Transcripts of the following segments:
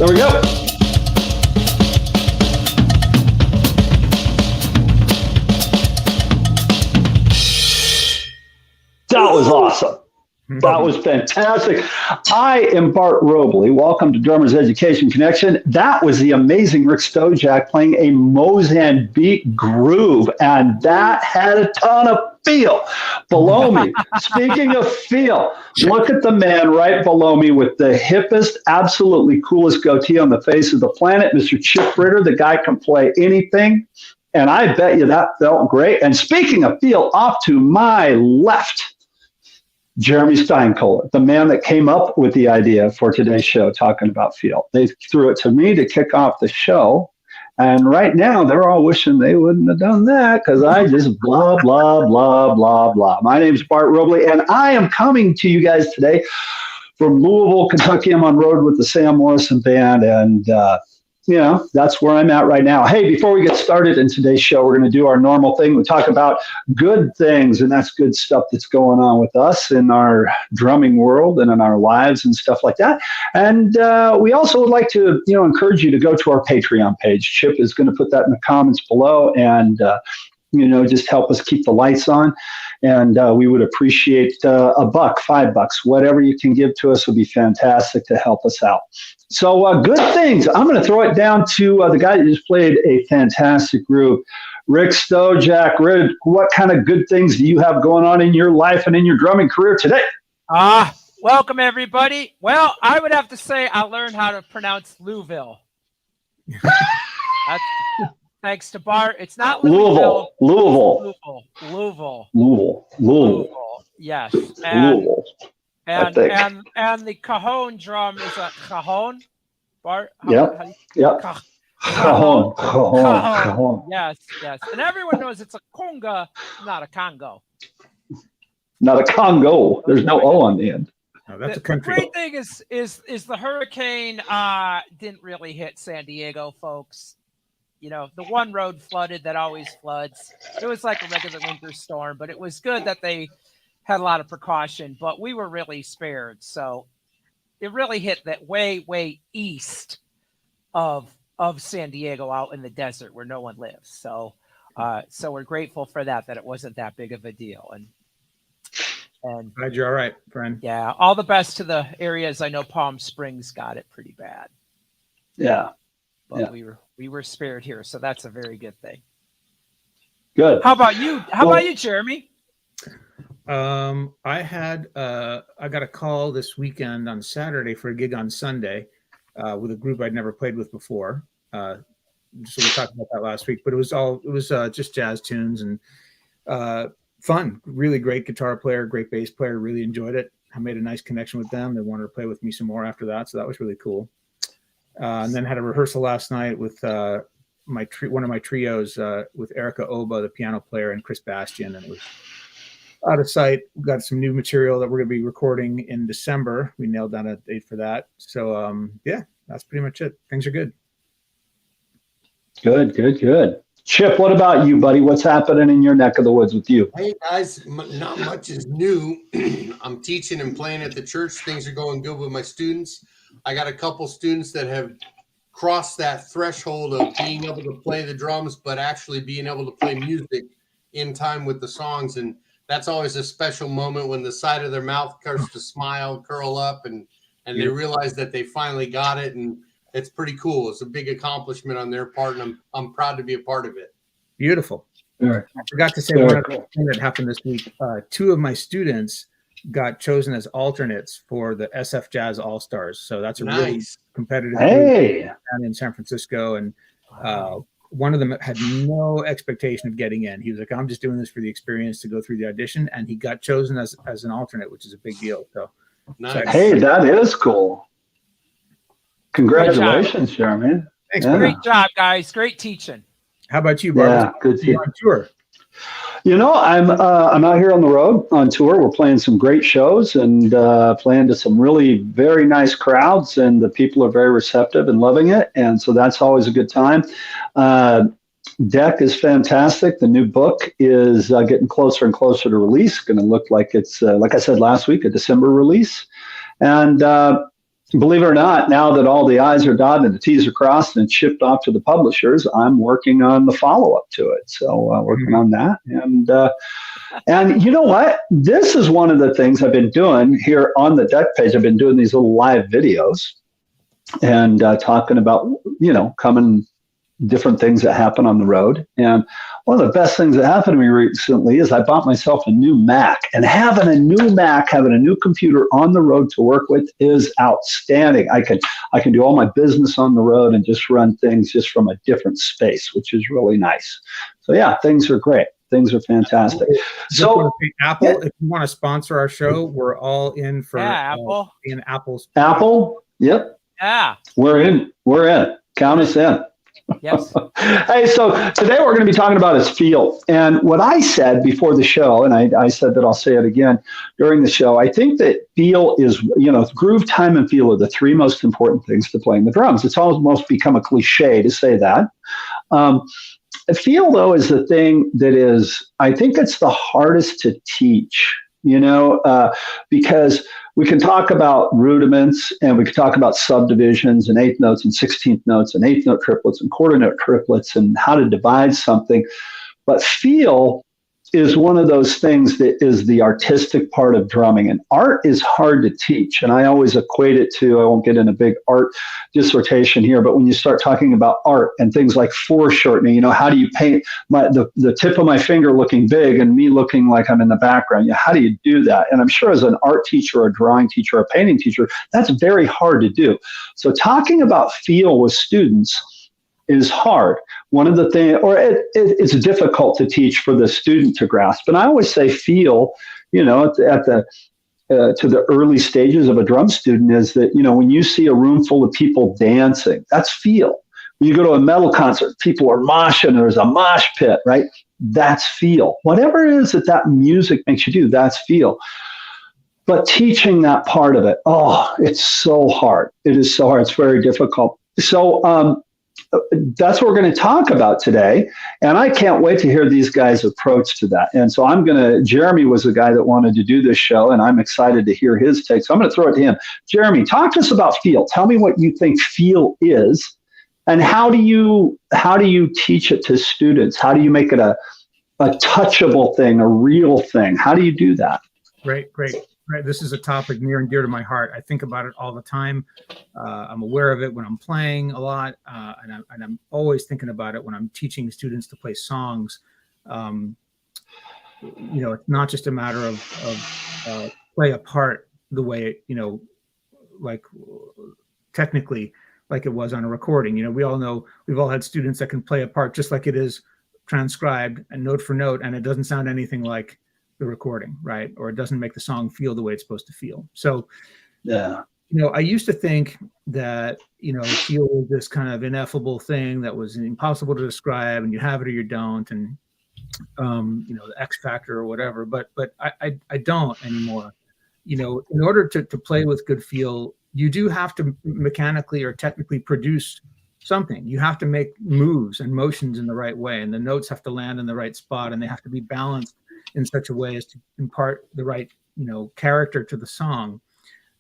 There we go. That was awesome. That was fantastic. I am Bart Robley. Welcome to Drummers Education Connection. That was the amazing Rick Stojak playing a Mozambique groove, and that had a ton of feel. Below me, speaking of feel, look at the man right below me with the hippest, absolutely coolest goatee on the face of the planet, Mr. Chip Ritter. The guy can play anything, and I bet you that felt great. And speaking of feel, off to my left, Jeremy Steinkohler, the man that came up with the idea for today's show, talking about feel. They threw it to me to kick off the show. And right now, they're all wishing they wouldn't have done that because I just blah, blah, blah, blah, blah. My name is Bart Robley, and I am coming to you guys today from Louisville, Kentucky. I'm on road with the Sam Morrison Band, and that's where I'm at right now. Hey, before we get started in today's show, we're going to do our normal thing. We talk about good things, and that's good stuff that's going on with us in our drumming world and in our lives and stuff like that. And we also would like to, encourage you to go to our Patreon page. Chip is going to put that in the comments below, and just help us keep the lights on. And we would appreciate $1, $5, whatever you can give to us would be fantastic to help us out. So good things. I'm going to throw it down to the guy that just played a fantastic groove, Rick Stojak. Rick, what kind of good things do you have going on in your life and in your drumming career today? Welcome, everybody. Well, I would have to say I learned how to pronounce Louisville. That's thanks to Bart. It's not Louisville. Louisville. Yes. And, Louisville. And the cajon drum is a cajon. Bart? Yep. Cajon. Yes. And everyone knows it's a conga, not a Congo. Not a Congo. There's no O on the end. No, that's a country. The great thing is the hurricane didn't really hit San Diego, folks. The one road flooded that always floods. It was like a regular winter storm, but it was good that they had a lot of precaution, but we were really spared. So it really hit that way east of San Diego, out in the desert where no one lives. So we're grateful for that it wasn't that big of a deal. And glad you're all right, friend. Yeah, all the best to the areas. I know Palm Springs got it pretty bad. Yeah. But we were spared here, so that's a very good thing. Good. How about you? How about you, Jeremy? I got a call this weekend on Saturday for a gig on Sunday with a group I'd never played with before. So we talked about that last week, but it was just jazz tunes and fun. Really great guitar player, great bass player. Really enjoyed it. I made a nice connection with them. They wanted to play with me some more after that, so that was really cool. And then had a rehearsal last night with one of my trios with Erica Oba, the piano player, and Chris Bastian, and it was out of sight. We got some new material that we're going to be recording in December. We nailed down a date for that. So that's pretty much it. Things are good. Good. Chip, what about you, buddy? What's happening in your neck of the woods with you? Hey guys, not much is new. I'm teaching and playing at the church. Things are going good with my students. I got a couple students that have crossed that threshold of being able to play the drums, but actually being able to play music in time with the songs. And that's always a special moment when the side of their mouth starts to smile, curl up, and they realize that they finally got it. And it's pretty cool. It's a big accomplishment on their part, and I'm proud to be a part of it. Beautiful. Sure. I forgot to say one other thing that happened this week. Two of my students got chosen as alternates for the SF Jazz All-Stars. So that's a really competitive group in San Francisco. And one of them had no expectation of getting in. He was like, I'm just doing this for the experience to go through the audition. And he got chosen as an alternate, which is a big deal. So nice. Hey, that is cool. Congratulations, Jeremy. Thanks. Great job, guys. Great teaching. How about you, Barbara? Yeah, good teaching. On tour. I'm out here on the road on tour. We're playing some great shows and playing to some really very nice crowds, and the people are very receptive and loving it. And so that's always a good time. D.E.C is fantastic. The new book is getting closer and closer to release. Going to look like it's, like I said last week, a December release. And believe it or not, now that all the I's are dotted and the T's are crossed and shipped off to the publishers, I'm working on the follow-up to it. So working on that. And you know what? This is one of the things I've been doing here on the deck page. I've been doing these little live videos and talking about, coming different things that happen on the road. And one of the best things that happened to me recently is I bought myself a new Mac, and having a new computer on the road to work with is outstanding. I can do all my business on the road and just run things just from a different space, which is really nice. So yeah, things are great. Things are fantastic. So Apple, if you want to sponsor our show, we're all in for Apple. In Apple's. Apple. Yep. Yeah. We're in. Count us in. Yes. Hey, so today what we're going to be talking about is feel. And what I said before the show, and I said that I'll say it again during the show, I think that feel is, groove, time, and feel are the three most important things to playing the drums. It's almost become a cliche to say that. Feel, though, is the thing that is, I think it's the hardest to teach, because we can talk about rudiments and we can talk about subdivisions and eighth notes and 16th notes and eighth note triplets and quarter note triplets and how to divide something. But feel is one of those things that is the artistic part of drumming. And art is hard to teach. And I always equate it to, I won't get in a big art dissertation here, but when you start talking about art and things like foreshortening, how do you paint the tip of my finger looking big and me looking like I'm in the background? How do you do that? And I'm sure as an art teacher or a drawing teacher or a painting teacher, that's very hard to do. So talking about feel with students is hard. One of the things, or it's difficult to teach for the student to grasp. And I always say feel, to the early stages of a drum student is that, when you see a room full of people dancing, that's feel. When you go to a metal concert, people are moshing, there's a mosh pit, right? That's feel. Whatever it is that music makes you do, that's feel. But teaching that part of it, it's so hard. It is so hard. It's very difficult. So, that's what we're going to talk about today. And I can't wait to hear these guys' approach to that. And so Jeremy was the guy that wanted to do this show, and I'm excited to hear his take. So I'm going to throw it to him. Jeremy, talk to us about feel. Tell me what you think feel is, and how do you teach it to students? How do you make it a touchable thing, a real thing? How do you do that? Great. Right. This is a topic near and dear to my heart. I think about it all the time. I'm aware of it when I'm playing a lot, and I'm always thinking about it when I'm teaching students to play songs. It's not just a matter of play a part the way, like technically like it was on a recording. We all know, we've all had students that can play a part just like it is transcribed and note for note, and it doesn't sound anything like the recording, right? Or it doesn't make the song feel the way it's supposed to feel. So, yeah, I used to think that, feel was this kind of ineffable thing that was impossible to describe, and you have it or you don't, and the X factor or whatever. But I don't anymore. In order to play with good feel, you do have to mechanically or technically produce something. You have to make moves and motions in the right way, and the notes have to land in the right spot, and they have to be balanced in such a way as to impart the right, character to the song.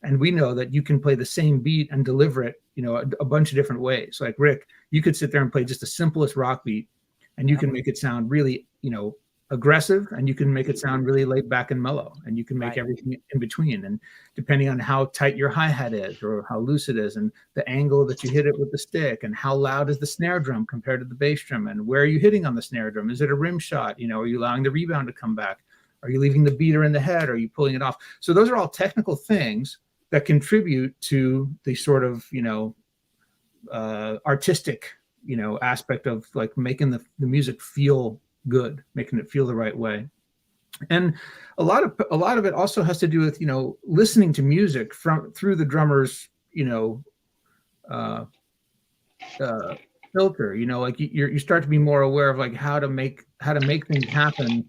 And we know that you can play the same beat and deliver it, a bunch of different ways. Like Rick, you could sit there and play just the simplest rock beat, and you can make it sound really, aggressive, and you can make it sound really laid back and mellow, and you can make everything in between. And depending on how tight your hi-hat is or how loose it is, and the angle that you hit it with the stick, and how loud is the snare drum compared to the bass drum, and where are you hitting on the snare drum? Is it a rim shot? Are you allowing the rebound to come back? Are you leaving the beater in the head? Are you pulling it off? So those are all technical things that contribute to the sort of, artistic, aspect of like making the music feel good, making it feel the right way. And a lot of it also has to do with, listening to music through the drummer's, filter, like you start to be more aware of like how to make things happen,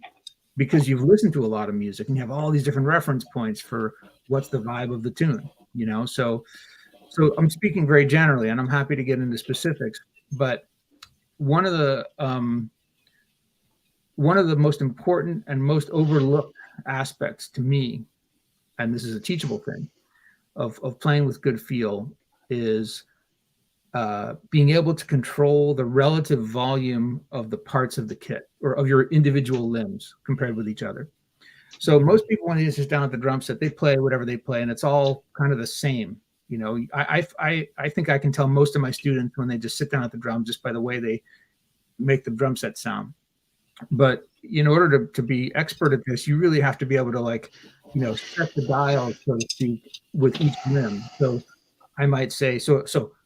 because you've listened to a lot of music and you have all these different reference points for what's the vibe of the tune, so I'm speaking very generally, and I'm happy to get into specifics, but one of the most important and most overlooked aspects to me, and this is a teachable thing, of playing with good feel is being able to control the relative volume of the parts of the kit or of your individual limbs compared with each other. So most people, when they just down at the drum set, they play whatever they play, and it's all kind of the same. You know, I think I can tell most of my students when they just sit down at the drum just by the way they make the drum set sound. But in order to be expert at this, you really have to be able to, like, you know, set the dial, so to speak, with each limb. So I might say, so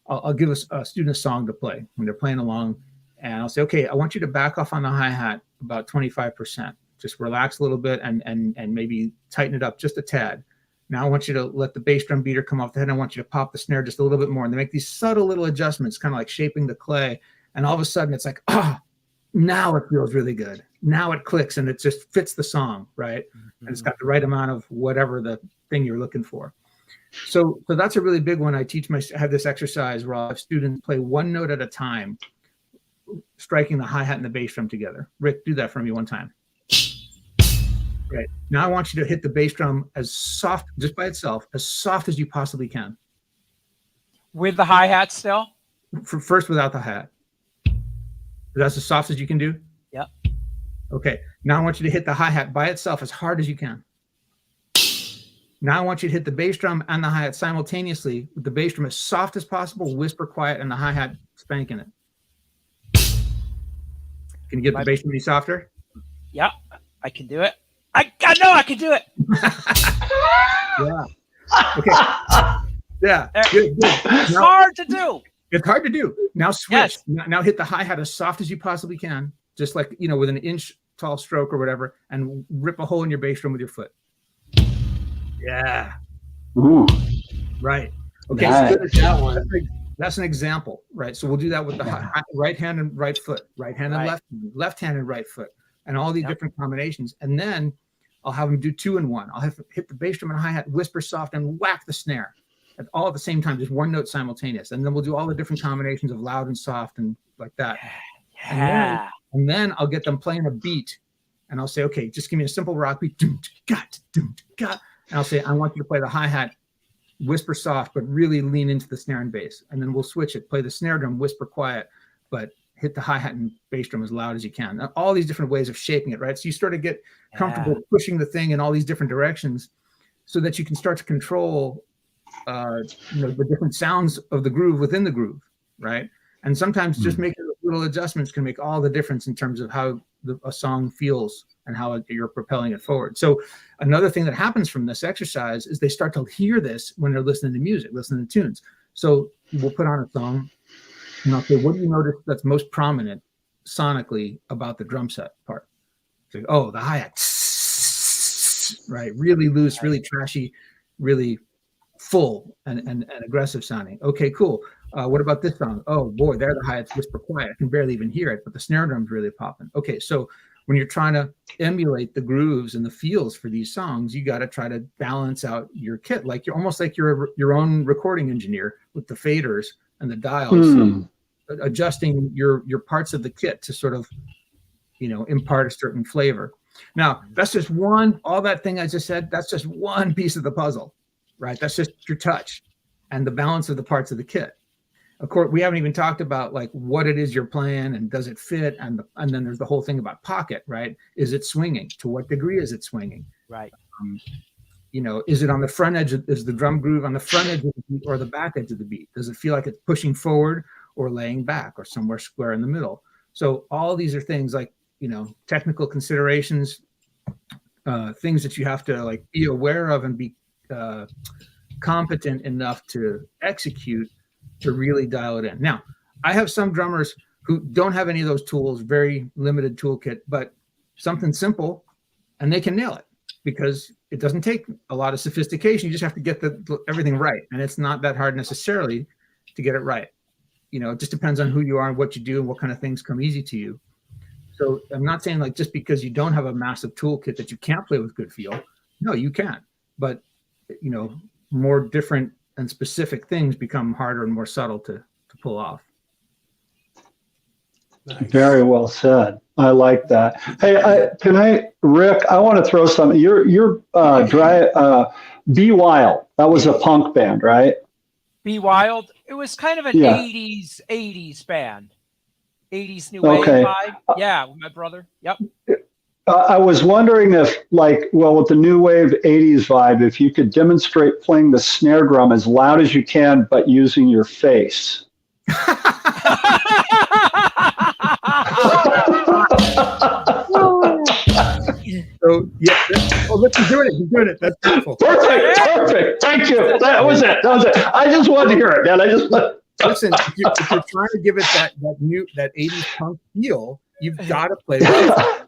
I'll give a student a song to play when they're playing along, and I'll say, okay, I want you to back off on the hi-hat about 25%. Just relax a little bit and maybe tighten it up just a tad. Now I want you to let the bass drum beater come off the head. And I want you to pop the snare just a little bit more. And they make these subtle little adjustments, kind of like shaping the clay. And all of a sudden it's like, now it feels really good. Now it clicks and it just fits the song, right? Mm-hmm. And it's got the right amount of whatever the thing you're looking for. So that's a really big one. I have this exercise where I'll have students play one note at a time, striking the hi-hat and the bass drum together. Rick, do that for me one time. Right. Now I want you to hit the bass drum as soft, just by itself, as soft as you possibly can. With the hi-hat still? First without the hi-hat. That's as soft as you can do? Yep. Okay. Now I want you to hit the hi-hat by itself as hard as you can. Now I want you to hit the bass drum and the hi-hat simultaneously, with the bass drum as soft as possible, whisper quiet, and the hi-hat spanking it. Can you get the bass drum any softer? Yeah, I can do it. I know I can do it. Yeah. Okay. Yeah. Good. It's hard to do. It's hard to do. Now switch. Yes. Now hit the hi-hat as soft as you possibly can, just like, you know, with an inch tall stroke or whatever, and rip a hole in your bass drum with your foot. Yeah. Ooh. Right. Okay. Nice. So that's an example, right? So we'll do that with the right hand and right foot, right hand and left hand and right foot, and all these different combinations. And then I'll have them do 2 and 1. I'll have to hit the bass drum and hi-hat, whisper soft, and whack the snare all at the same time, just one note simultaneous. And then we'll do all the different combinations of loud and soft and like that. Yeah. And then I'll get them playing a beat, and I'll say, okay, just give me a simple rock beat. And I'll say, I want you to play the hi-hat, whisper soft, but really lean into the snare and bass. And then we'll switch it. Play the snare drum, whisper quiet, but hit the hi-hat and bass drum as loud as you can. Now, all these different ways of shaping it, right? So you start to get comfortable pushing the thing in all these different directions so that you can start to control the different sounds of the groove within the groove, right? And sometimes just making little adjustments can make all the difference in terms of how a song feels and how you're propelling it forward. So another thing that happens from this exercise is they start to hear this when they're listening to music, listening to tunes. So we'll put on a song, and I'll say, what do you notice that's most prominent sonically about the drum set part? So, oh, the hi-hat, right? Really loose, really trashy, really full and aggressive sounding. Okay, cool. What about this song? Oh boy, there the hi-hat's whisper quiet. I can barely even hear it, but the snare drum's really popping. Okay, so when you're trying to emulate the grooves and the feels for these songs, you got to try to balance out your kit, like you're almost like you're your own recording engineer with the faders and the dials, so adjusting your parts of the kit to sort of, impart a certain flavor. Now, that's just all that thing I just said, that's just one piece of the puzzle, right? That's just your touch and the balance of the parts of the kit. Of course, we haven't even talked about like what it is you're playing and does it fit, and then there's the whole thing about pocket, right? Is it swinging? To what degree is it swinging? Right. Is it on the front edge? Is the drum groove on the front edge of the beat or the back edge of the beat? Does it feel like it's pushing forward or laying back or somewhere square in the middle? So all these are things like, technical considerations, things that you have to like be aware of and be competent enough to execute to really dial it in. Now, I have some drummers who don't have any of those tools, very limited toolkit, but something simple, and they can nail it because it doesn't take a lot of sophistication. You just have to get everything right, and it's not that hard necessarily to get it right. It just depends on who you are and what you do and what kind of things come easy to you. So I'm not saying like just because you don't have a massive toolkit that you can't play with good feel. No, you can, but more different and specific things become harder and more subtle to pull off. Nice. Very well said. I like that. Hey, Rick, I want to throw something. Your Be Wild. That was a punk band, right? Be Wild. It was kind of an Yeah. 80s band. 80s new wave Okay. vibe. Yeah, with my brother. Yep. I was wondering if, like, well, with the new wave 80s vibe, if you could demonstrate playing the snare drum as loud as you can, but using your face. So yeah, oh look, he's doing it. He's doing it. That's beautiful. Perfect. Thank you. That was it. I just wanted to hear it, man. Listen, if you're trying to give it that 80s punk feel, you've got to play with it.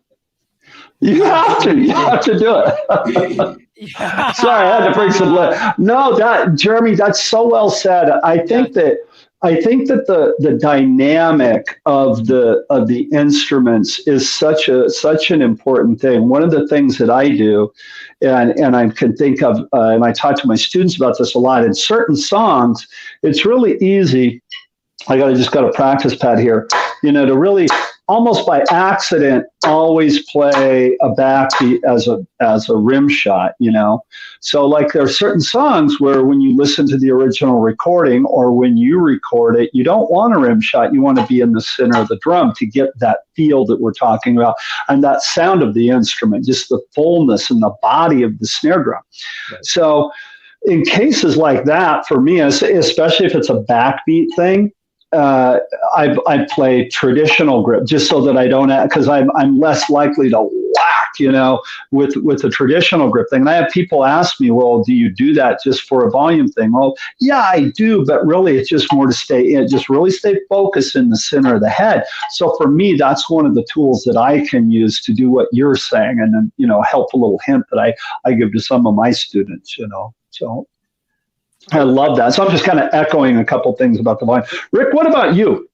You have to do it. Yeah. Sorry, I had to bring some. No, Jeremy, that's so well said. I think that the dynamic of the instruments is such an important thing. One of the things that I do, and I can think of, and I talk to my students about this a lot. In certain songs, it's really easy. I just got a practice pad here, to really almost by accident always play a backbeat as a rim shot, So like there are certain songs where when you listen to the original recording or when you record it, you don't want a rim shot. You want to be in the center of the drum to get that feel that we're talking about and that sound of the instrument, just the fullness and the body of the snare drum. Right. So in cases like that, for me, especially if it's a backbeat thing, I play traditional grip just so that I don't, because I'm less likely to whack, with a traditional grip thing. And I have people ask me, well, do you do that just for a volume thing? Well, yeah, I do, but really it's just more to just really stay focused in the center of the head. So for me, that's one of the tools that I can use to do what you're saying, and then help a little hint that I give to some of my students, so. I love that. So I'm just kind of echoing a couple things about the volume. Rick, what about you?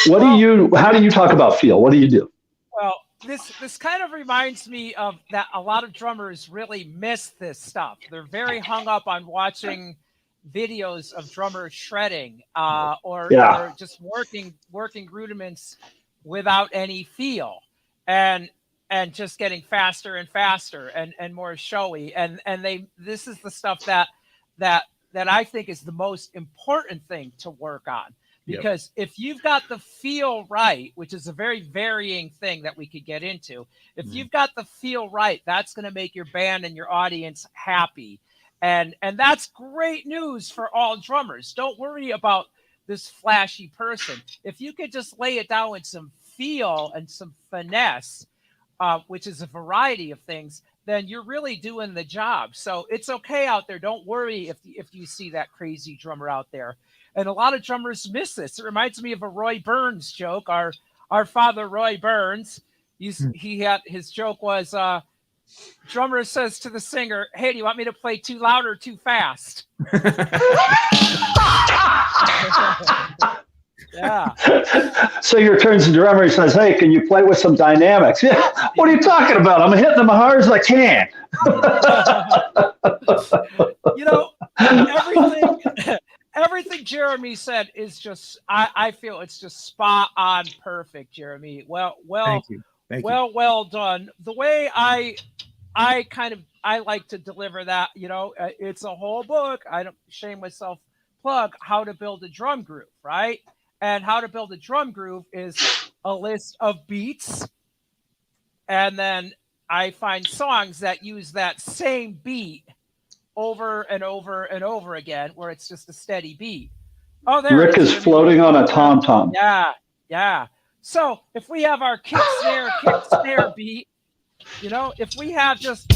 How do you talk about feel? What do you do? Well, this kind of reminds me of that a lot of drummers really miss this stuff. They're very hung up on watching videos of drummers shredding or just working rudiments without any feel and just getting faster and faster and more showy. And this is the stuff that I think is the most important thing to work on, because if you've got the feel right, which is a very varying thing that we could get into, if you've got the feel right, that's going to make your band and your audience happy. And that's great news for all drummers. Don't worry about this flashy person. If you could just lay it down with some feel and some finesse, which is a variety of things, then you're really doing the job. So it's okay out there. Don't worry if you see that crazy drummer out there. And a lot of drummers miss this. It reminds me of a Roy Burns joke. Our father, Roy Burns, his joke was, drummer says to the singer, "Hey, do you want me to play too loud or too fast?" Yeah. So your turns the drummer, he says, "Hey, can you play with some dynamics?" Yeah. What are you talking about? I'm hitting them as hard as I can. Everything Jeremy said is just, I feel it's just spot on perfect, Jeremy. Well, Thank you. Well done. The way I like to deliver that, it's a whole book. I don't shame myself plug how to build a drum groove, right? And how to build a drum groove is a list of beats. And then I find songs that use that same beat over and over and over again, where it's just a steady beat. Oh, there Rick is floating on a tom-tom. Yeah. So if we have our kick snare beat, if we have just,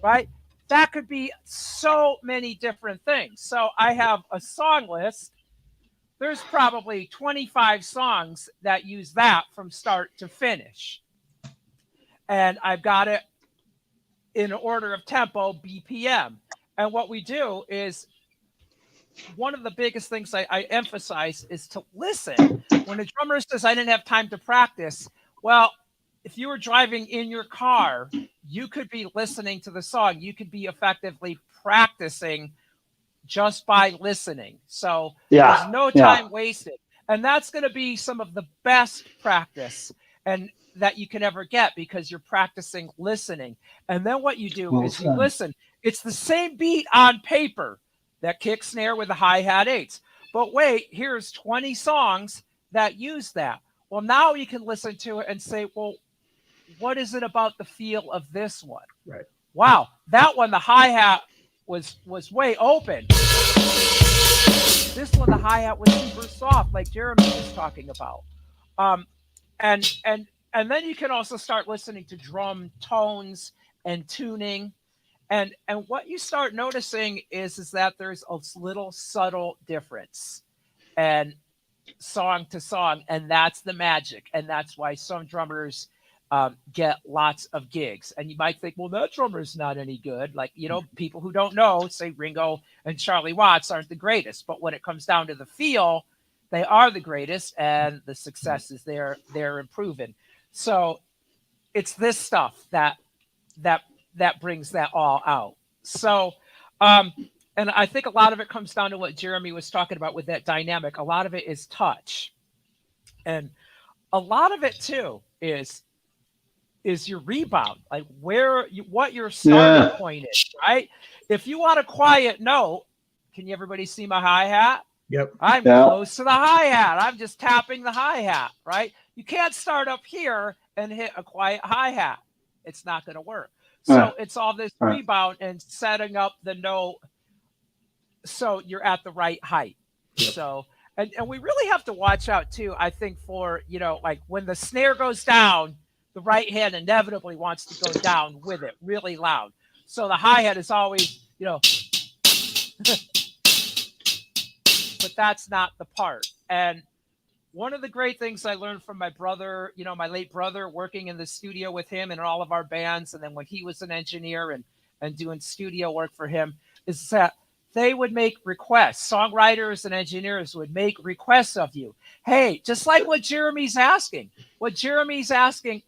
right? That could be so many different things. So I have a song list. There's probably 25 songs that use that from start to finish. And I've got it in order of tempo, BPM. And what we do is, one of the biggest things I emphasize is to listen. When a drummer says, "I didn't have time to practice," well, if you were driving in your car, you could be listening to the song. You could be effectively practicing just by listening. So there's no time wasted. And that's going to be some of the best practice. And that you can ever get because you're practicing listening. And then what you do Well is you said. listen. It's the same beat on paper, that kick snare with the hi-hat eights. But wait, here's 20 songs that use that. Well, now you can listen to it and say, well, what is it about the feel of this one? Right. Wow, that one, the hi-hat was way open. This one, the hi-hat was super soft, like Jeremy was talking about. And then you can also start listening to drum tones and tuning. And what you start noticing is that there's a little subtle difference and song to song, and that's the magic. And that's why some drummers get lots of gigs. And you might think, well, that drummer's not any good. Like, people who don't know, say Ringo and Charlie Watts aren't the greatest. But when it comes down to the feel, they are the greatest, and the success is they're improving. So it's this stuff that brings that all out. So, and I think a lot of it comes down to what Jeremy was talking about with that dynamic. A lot of it is touch, and a lot of it too is your rebound, like what your starting point is, right? If you want a quiet note, can you everybody see my hi-hat? Yep. I'm close to the hi-hat. I'm just tapping the hi-hat, right? You can't start up here and hit a quiet hi-hat. It's not going to work. So it's all this rebound and setting up the note so you're at the right height. Yep. So, and we really have to watch out too, I think, for, like when the snare goes down, the right hand inevitably wants to go down with it really loud. So the hi-hat is always, but that's not the part. And one of the great things I learned from my brother, my late brother, working in the studio with him and all of our bands, and then when he was an engineer and doing studio work for him, is that they would make requests. Songwriters and engineers would make requests of you. Hey, just like what Jeremy's asking. What Jeremy's asking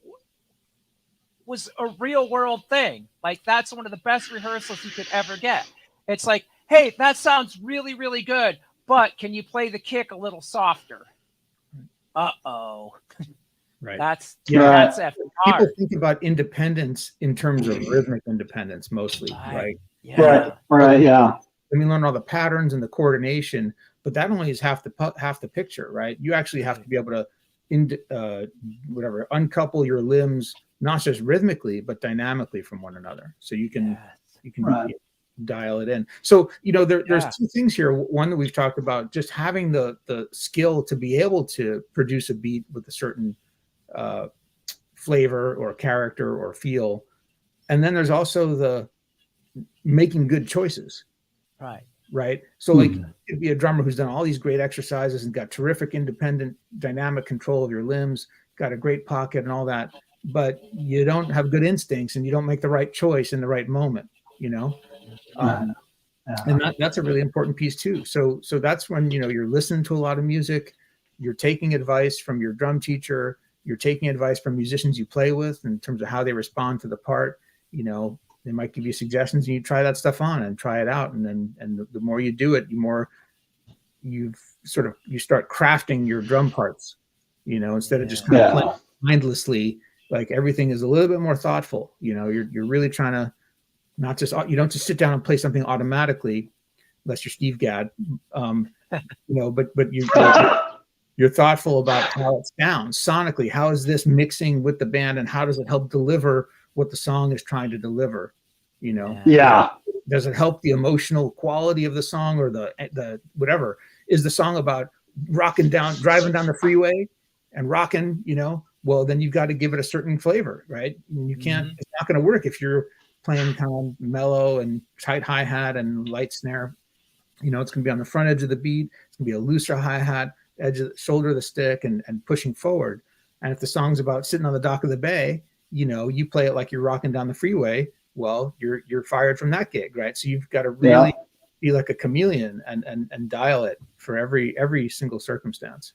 was a real world thing. Like, that's one of the best rehearsals you could ever get. It's like, hey, that sounds really, really good, but can you play the kick a little softer? Uh-oh. Right. That's effing hard. People hard. think about independence in terms of rhythmic independence mostly, right? Yeah. Right. Yeah. I mean, learn all the patterns and the coordination, but that only is half the picture, right? You actually have to be able to uncouple your limbs, not just rhythmically, but dynamically from one another. So you can dial it in. So, there's two things here. One that we've talked about, just having the skill to be able to produce a beat with a certain flavor or character or feel. And then there's also the making good choices. Right. So like it'd be a drummer who's done all these great exercises and got terrific independent dynamic control of your limbs, got a great pocket and all that, but you don't have good instincts and you don't make the right choice in the right moment, and that's a really important piece too. So that's when, you're listening to a lot of music, you're taking advice from your drum teacher, you're taking advice from musicians you play with in terms of how they respond to the part. They might give you suggestions and you try that stuff on and try it out. And the more you do it, the more you start crafting your drum parts, instead of just kind of playing mindlessly. Like, everything is a little bit more thoughtful. You're really trying to you don't just sit down and play something automatically, unless you're Steve Gadd, but you're thoughtful about how it sounds sonically. How is this mixing with the band, and how does it help deliver what the song is trying to deliver? Does it help the emotional quality of the song, or the whatever? Is the song about driving down the freeway and rocking, well, then you've got to give it a certain flavor, right? And you can't, it's not going to work if you're playing kind of mellow and tight hi-hat and light snare. It's going to be on the front edge of the beat. It's going to be a looser hi-hat, edge of the shoulder of the stick, and pushing forward. And if the song's about sitting on the dock of the bay, you play it like you're rocking down the freeway, well, you're fired from that gig, right? So you've got to really be like a chameleon and dial it for every single circumstance.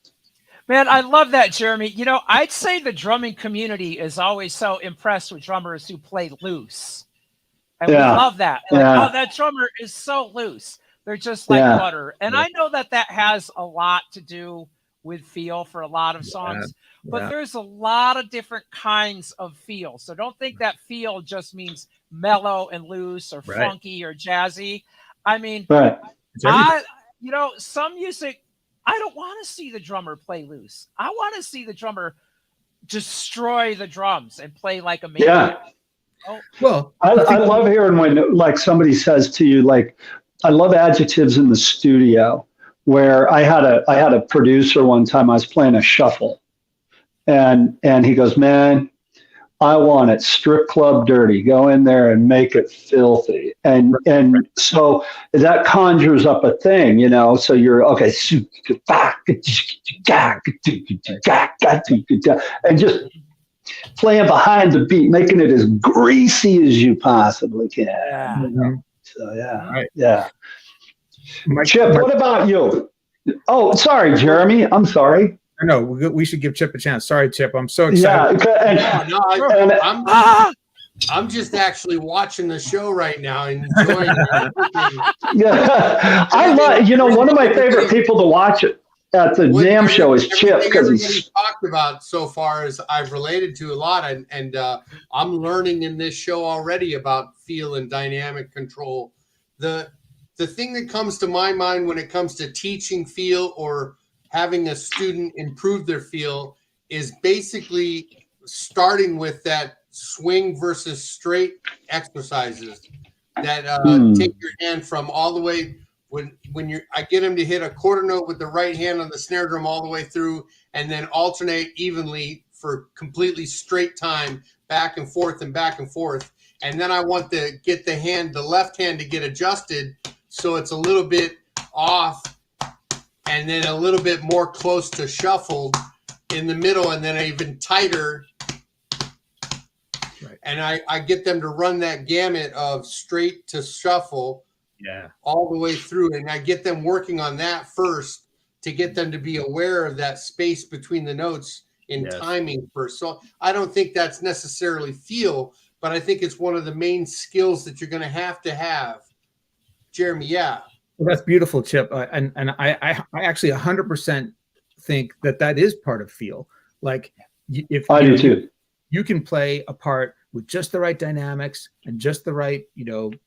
Man, I love that, Jeremy. I'd say the drumming community is always so impressed with drummers who play loose. And we love that. Like, oh, that drummer is so loose. They're just like butter. And I know that has a lot to do with feel for a lot of songs. But yeah. there's a lot of different kinds of feel. So don't think that feel just means mellow and loose or Right. funky or jazzy. I mean, Right. It's everything. some music, I don't want to see the drummer play loose. I want to see the drummer destroy the drums and play like a maniac. Yeah. Oh, Well, I love hearing when like somebody says to you, like, I love adjectives in the studio where I had a producer one time. I was playing a shuffle, and he goes, "Man, I want it strip club dirty. Go in there and make it filthy." And so that conjures up a thing, So you're okay, and just playing behind the beat, making it as greasy as you possibly can. yeah. So yeah, Right. yeah. Chip, what about you? Oh, sorry, Jeremy. I'm sorry. No, we should give Chip a chance. Sorry, Chip. I'm so excited. Yeah, I'm just actually watching the show right now and enjoying it. yeah. I love. One of my favorite people to watch it at the Jam show is Chip because he's talked about so far as I've related to a lot, and I'm learning in this show already about feel and dynamic control. The thing that comes to my mind when it comes to teaching feel or having a student improve their feel is basically starting with that swing versus straight exercises that take your hand from all the way I get them to hit a quarter note with the right hand on the snare drum all the way through, and then alternate evenly for completely straight time, back and forth and back and forth. And then I want to get the left hand to get adjusted so it's a little bit off and then a little bit more close to shuffled in the middle, and then even tighter. Right. And I get them to run that gamut of straight to shuffle all the way through. And I get them working on that first to get them to be aware of that space between the notes in timing first. So I don't think that's necessarily feel, but I think it's one of the main skills that you're going to have. Jeremy, yeah. Well, that's beautiful, Chip. And I actually 100% think that is part of feel. Like if I do too. You can play a part with just the right dynamics and just the right,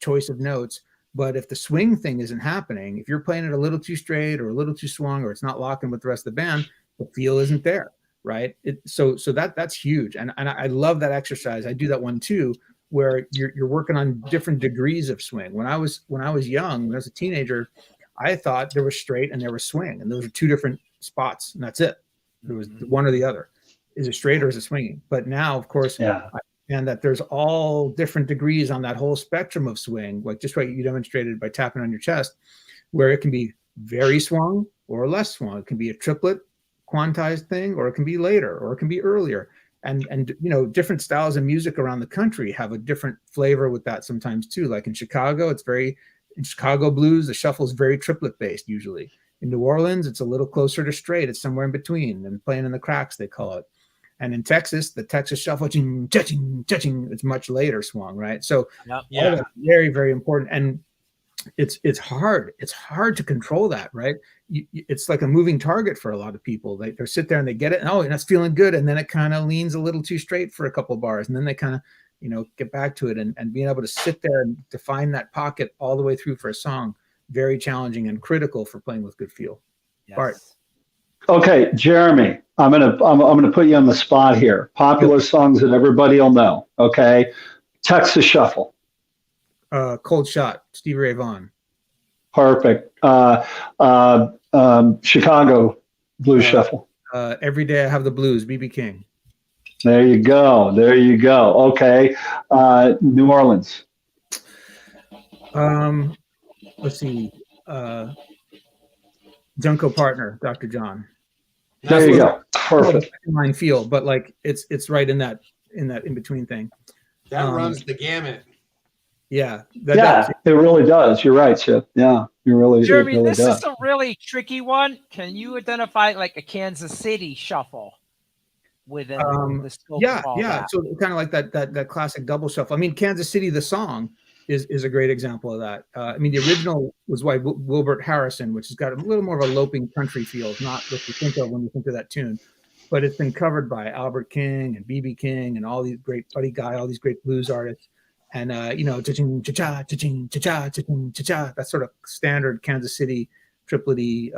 choice of notes. But if the swing thing isn't happening, if you're playing it a little too straight or a little too swung, or it's not locking with the rest of the band, the feel isn't there, right? So that's huge. And I love that exercise. I do that one too, where you're working on different degrees of swing. When I was young, when I was a teenager, I thought there was straight and there was swing, and those are two different spots, and that's it. There was one or the other. Is it straight or is it swinging? But now, of course, and that there's all different degrees on that whole spectrum of swing, like just what you demonstrated by tapping on your chest, where it can be very swung or less swung. It can be a triplet quantized thing, or it can be later, or it can be earlier. And different styles of music around the country have a different flavor with that sometimes too. Like in Chicago, in Chicago blues, the shuffle is very triplet based usually. In New Orleans, it's a little closer to straight. It's somewhere in between, and playing in the cracks, they call it. And in Texas, the Texas shuffle, it's much later swung, right? So that's very, very important. And it's hard. It's hard to control that, right? It's like a moving target for a lot of people. They sit there and they get it, and it's feeling good. And then it kind of leans a little too straight for a couple of bars. And then they kind of, get back to it, and being able to sit there and define that pocket all the way through for a song, very challenging and critical for playing with good feel. Yes. Bart. Okay, Jeremy, I'm gonna put you on the spot here. Popular songs that everybody will know. Okay, Texas Shuffle. Cold Shot, Stevie Ray Vaughan. Perfect. Chicago Blues Shuffle. Every Day I Have the Blues, B.B. King. There you go. Okay, New Orleans. Let's see. Junko Partner, Dr. John. There you go. Perfect. Line feel, but like it's right in that in between thing. That runs the gamut. Yeah. It really does. You're right, Chip. Yeah, Jeremy, really this does. is a really tricky one. Can you identify like a Kansas City shuffle within the scope of all that? So kind of like that classic double shuffle. I mean, Kansas City, the song, is a great example of that. I mean, the original was by Wilbert Harrison, which has got a little more of a loping country feel. It's not what you think of when you think of that tune, but it's been covered by Albert King and B.B. King and all these great Buddy Guy, all these great blues artists. And, cha-ching, cha-cha, cha-ching, cha-cha, cha-ching, cha-cha, that sort of standard Kansas City triplety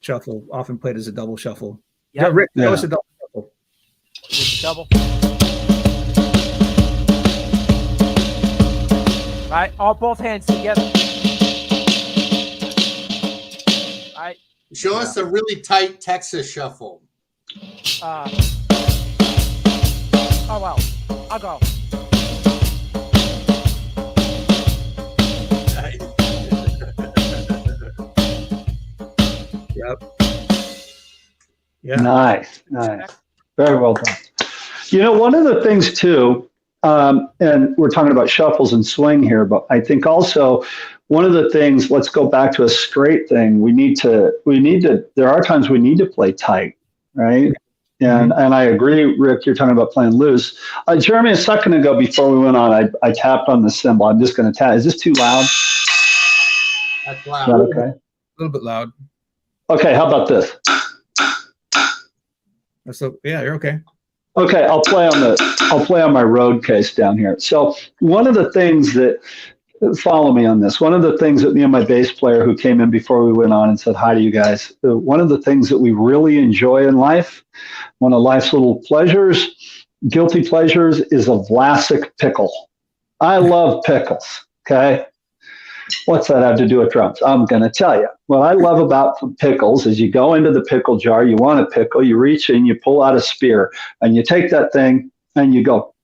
shuffle, often played as a double shuffle. Yeah, Rick, yeah. that was a double shuffle. With the double. Right, all both hands together. Right. Show us a really tight Texas shuffle. Oh well, I'll go. Yep. Yeah. Nice. Very well done. You know, one of the things too, and we're talking about shuffles and swing here, but I think also one of the things, let's go back to a straight thing. We need to, there are times we need to play tight, right? And I agree, Rick, you're talking about playing loose. Jeremy, a second ago before we went on, I tapped on the cymbal. I'm just going to tap. Is this too loud? That's loud. Is that okay? A little bit loud. Okay, how about this? Yeah, you're okay. Okay, I'll play on my Rode case down here. So one of the things that, follow me on this, one of the things that me and my bass player who came in before we went on and said hi to you guys, one of the things that we really enjoy in life, one of life's little pleasures, guilty pleasures, is a Vlasic pickle. I love pickles, okay? What's that have to do with drums? I'm going to tell you. What I love about pickles is you go into the pickle jar, you want a pickle, you reach in, you pull out a spear, and you take that thing and you go,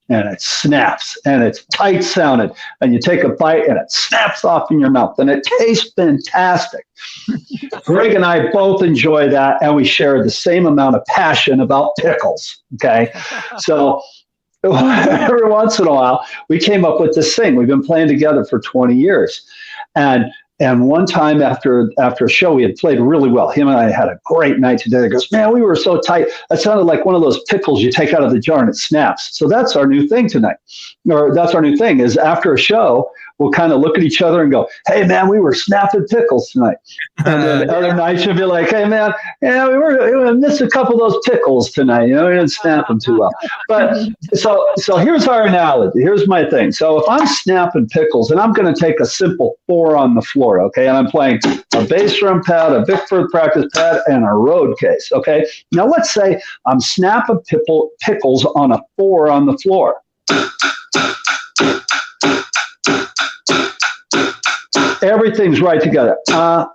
and it snaps, and it's tight sounded, and you take a bite and it snaps off in your mouth, and it tastes fantastic. Greg and I both enjoy that, and we share the same amount of passion about pickles, okay? So every once in a while, we came up with this thing. We've been playing together for 20 years. And one time after a show, we had played really well. Him and I had a great night together. He goes, man, we were so tight. That sounded like one of those pickles you take out of the jar and it snaps. So that's our new thing tonight. Or that's our new thing is after a show, we'll kind of look at each other and go, hey, man, we were snapping pickles tonight. And then other nights you'll be like, hey, man, yeah, we missed a couple of those pickles tonight. You know, we didn't snap them too well. But so here's our analogy. Here's my thing. So if I'm snapping pickles and I'm going to take a simple 4 on the floor, okay, and I'm playing a bass drum pad, a Vickford practice pad, and a Rode case, okay? Now let's say I'm snapping pickles on a 4 on the floor. Everything's right together. All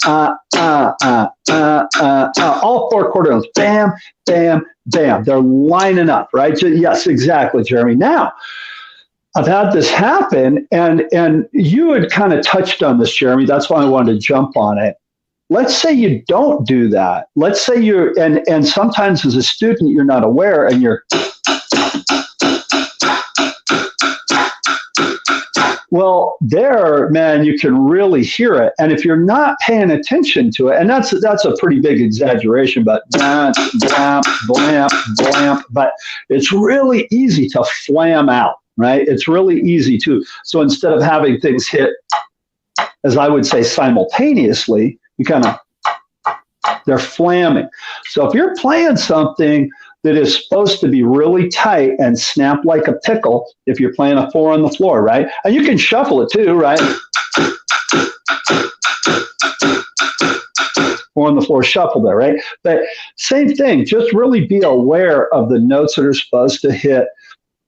4 quarter notes. Bam, bam, bam. They're lining up, right? Yes, exactly, Jeremy. Now, I've had this happen, and you had kind of touched on this, Jeremy. That's why I wanted to jump on it. Let's say you don't do that. Let's say you're, and sometimes as a student, you're not aware, and you're, well, there, man, you can really hear it. And if you're not paying attention to it, and that's a pretty big exaggeration, but blamp, blamp, blamp, blamp, but it's really easy to flam out, right? It's really easy to. So instead of having things hit, as I would say, simultaneously, you kind of, they're flamming. So if you're playing something that is supposed to be really tight and snap like a pickle, if you're playing a 4 on the floor, right? And you can shuffle it too, right? 4 on the floor, shuffle there, right? But same thing, just really be aware of the notes that are supposed to hit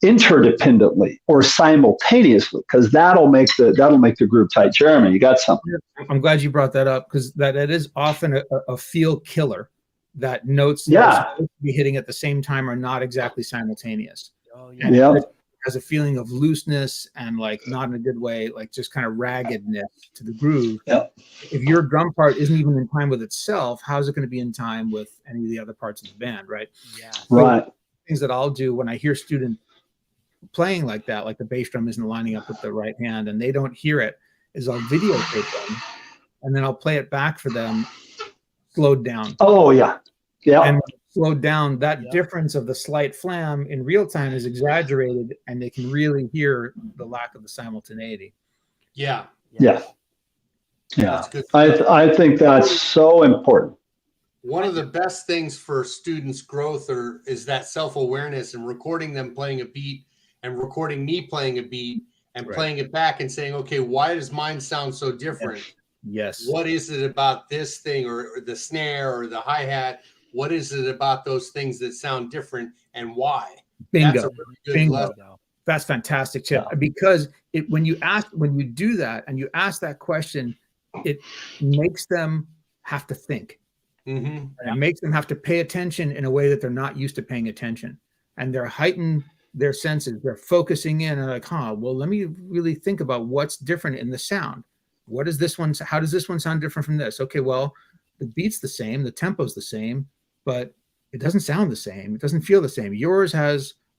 interdependently or simultaneously, because that'll make the group tight. Jeremy, you got something? I'm glad you brought that up, because that is often a feel killer. That notes that are supposed to be hitting at the same time are not exactly simultaneous. Oh, yeah. It has a feeling of looseness and like not in a good way, like just kind of raggedness to the groove. Yep. If your drum part isn't even in time with itself, how's it going to be in time with any of the other parts of the band, right? Yeah. Right. So things that I'll do when I hear student playing like that, like the bass drum isn't lining up with the right hand and they don't hear it, is I'll videotape them and then I'll play it back for them slowed down. Oh, yeah. Yeah. And slowed down, that Yep. difference of the slight flam in real time is exaggerated, and they can really hear the lack of the simultaneity. Yeah, Yeah. Yeah. that's good stuff. I think that's so important. One of the best things for students' growth is that self-awareness and recording them playing a beat and recording me playing a beat and Right. playing it back and saying, okay, why does mine sound so different? Yes. What is it about this thing or the snare or the hi-hat? What is it about those things that sound different and why? Bingo. That's a really good Bingo. lesson. That's fantastic, Chip. Yeah. Because when you do that and you ask that question, it makes them have to think. Mm-hmm. And it makes them have to pay attention in a way that they're not used to paying attention. And they're heightened their senses. They're focusing in and like, well, let me really think about what's different in the sound. What is this one? How does this one sound different from this? Okay, well, the beat's the same, the tempo's the same, but it doesn't sound the same. It doesn't feel the same. Yours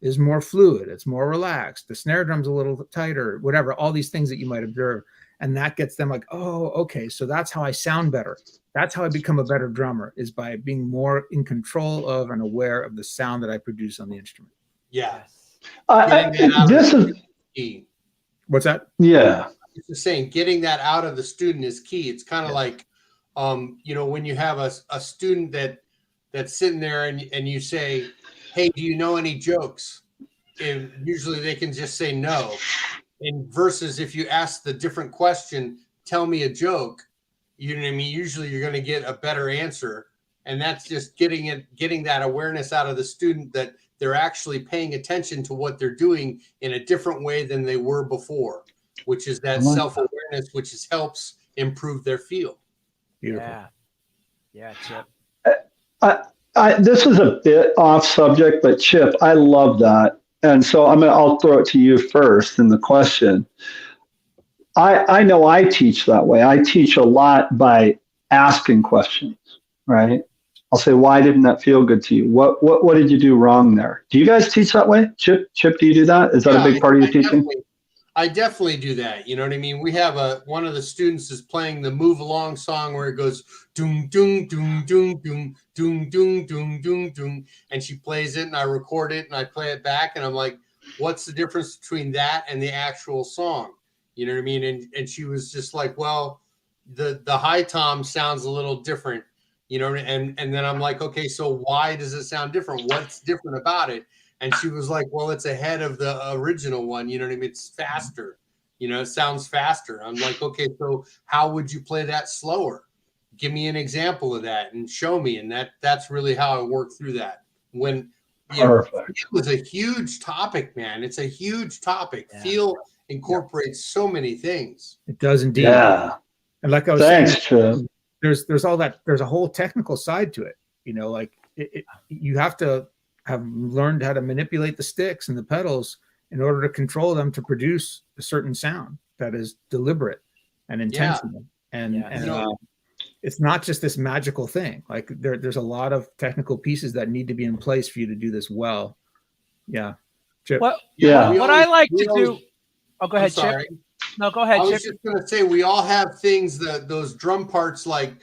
is more fluid. It's more relaxed. The snare drum's a little tighter, whatever, all these things that you might observe. And that gets them like, oh, okay, so that's how I sound better. That's how I become a better drummer, is by being more in control of and aware of the sound that I produce on the instrument. Yeah. This is key. What's that? Yeah. It's the same. Getting that out of the student is key. It's kind of like, when you have a student that's sitting there and you say, hey, do you know any jokes? And usually they can just say no. And versus if you ask the different question, tell me a joke, you know what I mean? Usually you're going to get a better answer. And that's just getting that awareness out of the student that they're actually paying attention to what they're doing in a different way than they were before, which is that self-awareness, which helps improve their feel. Beautiful. Yeah, Chip. This is a bit off subject, but Chip, I love that. And so I'll throw it to you first in the question. I know I teach that way. I teach a lot by asking questions, right? I'll say, why didn't that feel good to you? What did you do wrong there? Do you guys teach that way? Chip, do you do that? Is that a big part of your teaching? I definitely do that. You know what I mean? We have one of the students is playing the Move Along song where it goes doom doom doom doom doom doom doom doom doom doom, and she plays it and I record it and I play it back and I'm like, what's the difference between that and the actual song? You know what I mean? And she was just like, well, the high tom sounds a little different, you know, and then I'm like, okay, so why does it sound different? What's different about it? And she was like, well, it's ahead of the original one. You know what I mean? It's faster. You know, it sounds faster. I'm like, okay, so how would you play that slower? Give me an example of that and show me. And that's really how I work through that. When it was a huge topic, man. It's a huge topic. Yeah. Feel incorporates so many things. It does indeed. Yeah. And like I was saying, there's all that. There's a whole technical side to it. You know, like you have to have learned how to manipulate the sticks and the pedals in order to control them to produce a certain sound that is deliberate and intentional. Yeah. And it's not just this magical thing. Like there's a lot of technical pieces that need to be in place for you to do this well. Yeah. Chip. What I like to do. Oh, go ahead, Chip. No, go ahead, Chip. I was just going to say, we all have things those drum parts like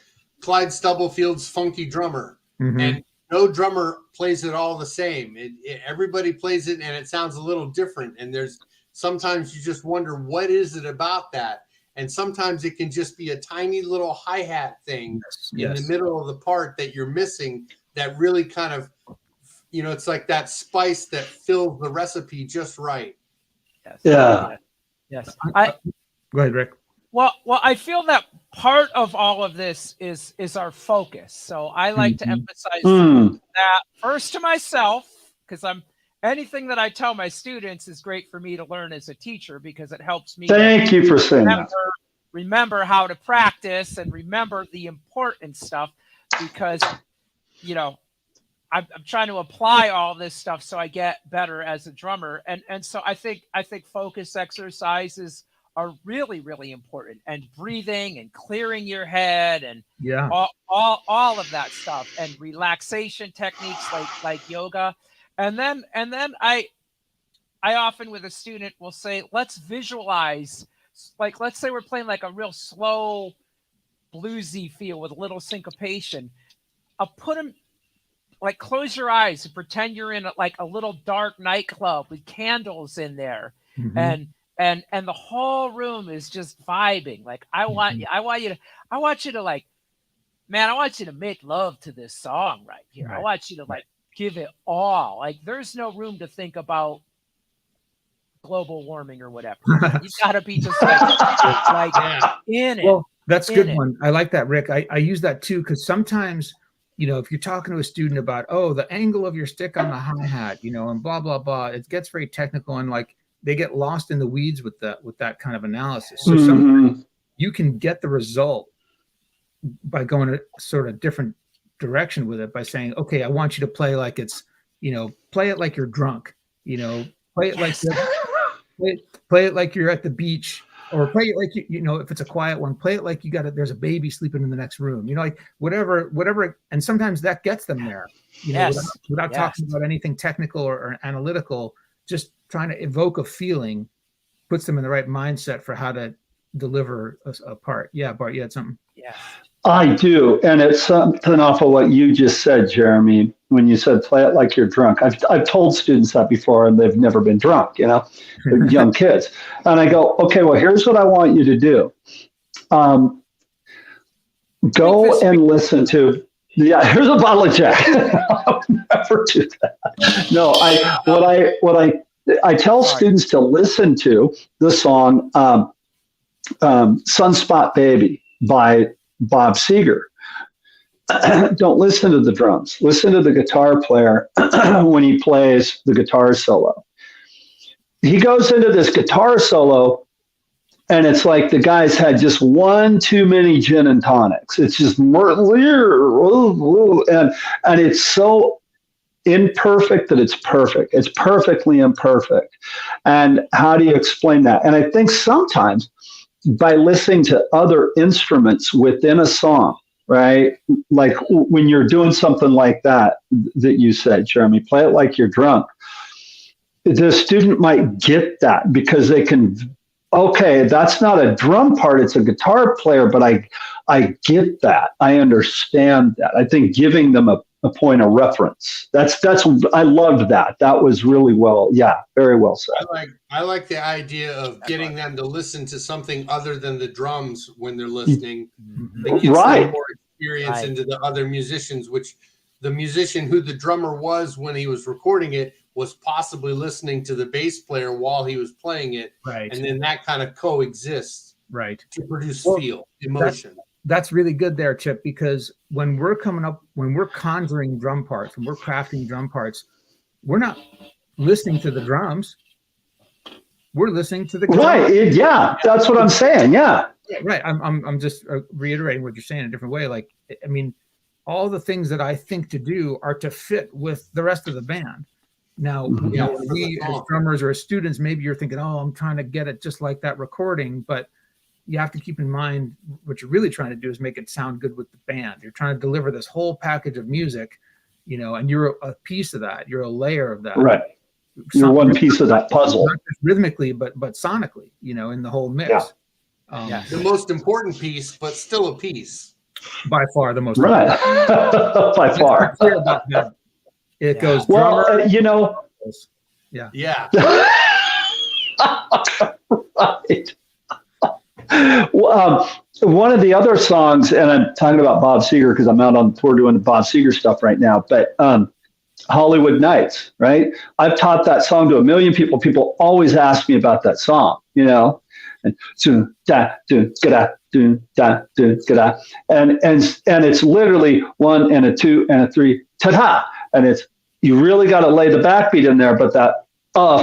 Clyde Stubblefield's Funky Drummer. Mm-hmm. And no drummer plays it all the same. Everybody plays it and it sounds a little different. And sometimes you just wonder, what is it about that? And sometimes it can just be a tiny little hi-hat thing in the middle of the part that you're missing that really kind of, it's like that spice that fills the recipe just right. Yes. Yeah. Yes. Go ahead, Rick. Well, I feel that part of all of this is our focus. So I like to emphasize that first to myself, because anything that I tell my students is great for me to learn as a teacher because it helps me. Thank you for saying that. Remember how to practice and remember the important stuff because, I'm trying to apply all this stuff so I get better as a drummer. And so I think focus exercises are really, really important, and breathing and clearing your head and all of that stuff, and relaxation techniques like yoga. And then I often with a student will say, let's visualize, like, let's say we're playing like a real slow bluesy feel with a little syncopation. I'll put them like close your eyes and pretend you're in like a little dark nightclub with candles in there, Mhm. and the whole room is just vibing. Like I want you to like, man, I want you to make love to this song right here. I Right. want you to like give it all. Like there's no room to think about global warming or whatever. You got to be just like Yeah. in it. Well, that's a in good it. one. I like that, Rick. I use that too, because sometimes, if you're talking to a student about, oh, the angle of your stick on the hi-hat, and blah, blah, blah, it gets very technical, and like they get lost in the weeds with that kind of analysis. So sometimes you can get the result by going a sort of different direction with it, by saying, okay, I want you to play like it's, play it like you're drunk, play it like play it like you're at the beach, or play it like if it's a quiet one, play it like there's a baby sleeping in the next room, like whatever. And sometimes that gets them there, without talking about anything technical or analytical. Just trying to evoke a feeling puts them in the right mindset for how to deliver a part. Yeah, Bart, you had something. Yeah. I do, and it's something off of what you just said, Jeremy. When you said play it like you're drunk, I've told students that before, and they've never been drunk. They're young kids, and I go, okay, well, here's what I want you to do. Go and listen to. Yeah, here's a bottle of Jack. I'll never do that. No, I tell students to listen to the song "Sunspot Baby" by Bob Seger. Don't listen to the drums. Listen to the guitar player when he plays the guitar solo. He goes into this guitar solo, and it's like the guy's had just one too many gin and tonics. It's just and it's so imperfect that it's perfect. It's perfectly imperfect. And how do you explain that? And I think sometimes by listening to other instruments within a song, right? Like when you're doing something like that you said, Jeremy, play it like you're drunk. The student might get that because they can, okay, that's not a drum part, it's a guitar player, but I get that. I understand that. I think giving them a point of reference. I loved that. That was really very well said. I like the idea of getting them to listen to something other than the drums when they're listening. It gets them more experience into the other musicians, which the musician who the drummer was when he was recording it was possibly listening to the bass player while he was playing it. Right. And then that kind of coexists to produce emotion. That's really good there, Chip, because when we're conjuring drum parts, when we're crafting drum parts, we're not listening to the drums. We're listening to the guitar. Right. Yeah, that's what I'm saying. Yeah. Right. I'm just reiterating what you're saying in a different way. Like, I mean, all the things that I think to do are to fit with the rest of the band. Now, we as drummers or as students, maybe you're thinking, oh, I'm trying to get it just like that recording, but you have to keep in mind what you're really trying to do is make it sound good with the band. You're trying to deliver this whole package of music, and you're a piece of that. You're a layer of that. Right. You're one piece of that puzzle. Not just rhythmically, but sonically, in the whole mix. Yeah. The most important piece, but still a piece. By far the most right. By far. Clear about that. It goes well, drummer. Yeah. Right. Well, one of the other songs, and I'm talking about Bob Seger because I'm out on tour doing the Bob Seger stuff right now, but Hollywood Nights, right? I've taught that song to a million people. People always ask me about that song, and and it's literally 1 and a 2 and a 3, ta-da, and it's you really got to lay the backbeat in there, but that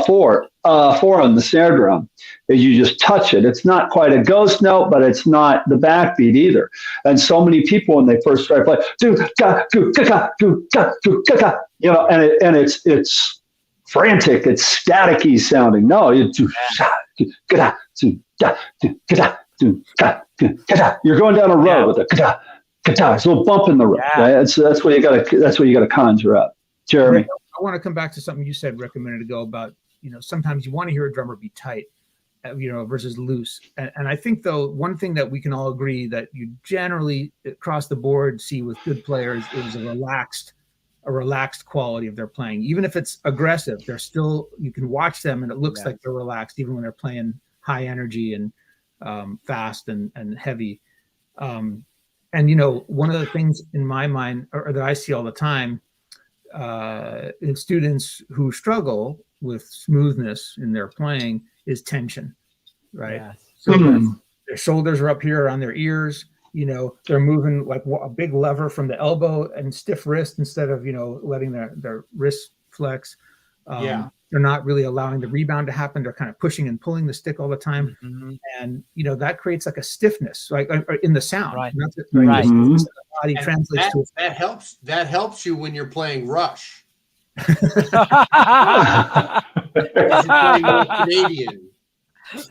four on the snare drum, you just touch it. It's not quite a ghost note, but it's not the backbeat either. And so many people when they first start playing, and it's frantic, it's staticky sounding. No, you're going down a road with a it's a little bump in the road. Right? That's what you got to conjure up. Jeremy, I want to come back to something you said, Rick, a minute ago about sometimes you want to hear a drummer be tight, versus loose. And I think though one thing that we can all agree that you generally across the board see with good players is a a relaxed quality of their playing. Even if it's aggressive, you can watch them and it looks like they're relaxed, even when they're playing high energy and fast and heavy. And, one of the things in my mind, or that I see all the time, in students who struggle with smoothness in their playing is tension, right? Yes. So their shoulders are up here on their ears. They're moving like a big lever from the elbow and stiff wrist instead of, letting their wrist flex. They're not really allowing the rebound to happen. They're kind of pushing and pulling the stick all the time. Mm-hmm. And, that creates like a stiffness, like in the sound. Right. Not that, Right. The body translates to that helps you when you're playing Rush. You're playing Canadian.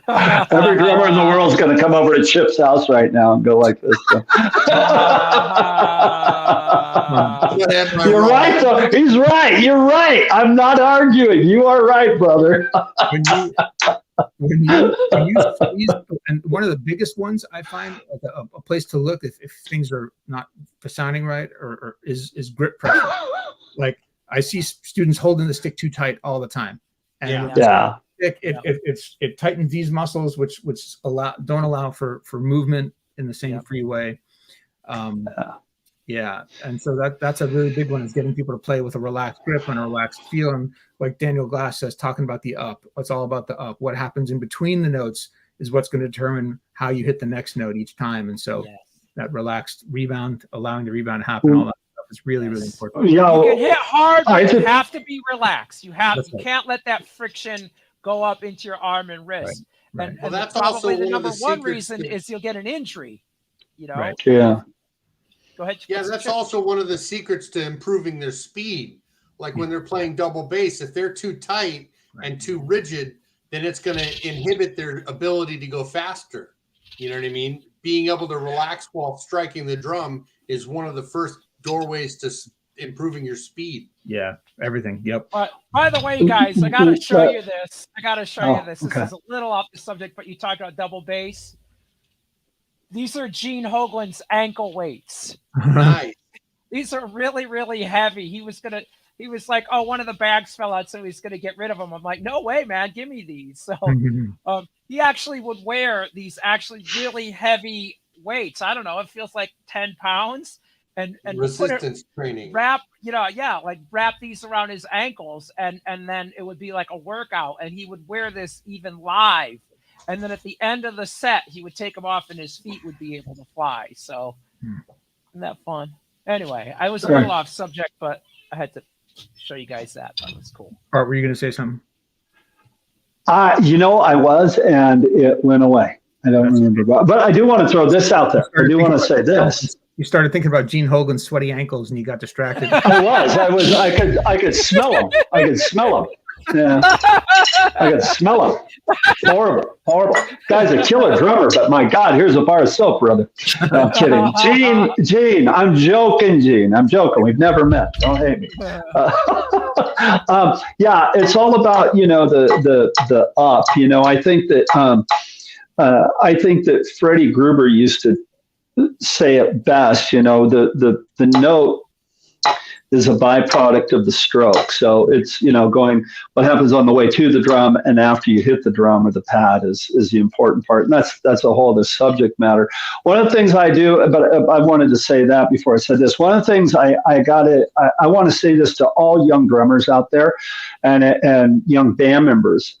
Every drummer in the world is going to come over to Chip's house right now and go like this. So. You're right, though. He's right. You're right. I'm not arguing. You are right, brother. when you squeeze, and one of the biggest ones I find, like a place to look if things are not sounding right, or is grip pressure. Like I see students holding the stick too tight all the time, and it tightens these muscles, which don't allow for movement in the same free way. And so that's a really big one, is getting people to play with a relaxed grip and a relaxed feel. And like Daniel Glass says, talking about the up, it's all about the up. What happens in between the notes is what's going to determine how you hit the next note each time. And so that relaxed rebound, allowing the rebound to happen, all that stuff is really, really important. You can hit hard, but you have to be relaxed. You can't let that friction go up into your arm and wrist. Right. And that's probably the number one reason is you'll get an injury. Yeah. Go ahead. Yeah, that's also one of the secrets to improving their speed. Like when they're playing double bass, if they're too tight and too rigid, then it's going to inhibit their ability to go faster. You know what I mean? Being able to relax while striking the drum is one of the first doorways to improving your speed. Yeah, everything. Yep. By the way, guys, I got to show you this. This is a little off the subject, but you talked about double bass. These are Gene Hoglan's ankle weights. Nice. These are really, really heavy. He was like, oh, one of the bags fell out, so he's going to get rid of them. I'm like, no way, man, give me these. So he actually would wear these actually really heavy weights. I don't know, it feels like 10 pounds. And resistance training. Wrap these around his ankles, and then it would be like a workout, and he would wear this even live. And then at the end of the set, he would take them off and his feet would be able to fly. So isn't that fun? Anyway, I was a little off subject, but I had to show you guys that. That was cool. Art, were you going to say something? I was, and it went away. I don't remember. But I do want to throw this out there. I do want to say this. You started thinking about Gene Hoglan's sweaty ankles and you got distracted. I could smell them. I could smell them. Yeah. I could smell them. Horrible. Guy's a killer drummer, but my God, here's a bar of soap, brother. No, I'm kidding. Gene, I'm joking, Gene. I'm joking. We've never met. Don't hate me. It's all about, the up. I think that Freddie Gruber used to say it best. The note is a byproduct of the stroke. So it's, going, what happens on the way to the drum and after you hit the drum or the pad is the important part. And that's a whole other subject matter. One of the things I do, but I wanted to say that before I said this, one of the things I want to say this to all young drummers out there and young band members.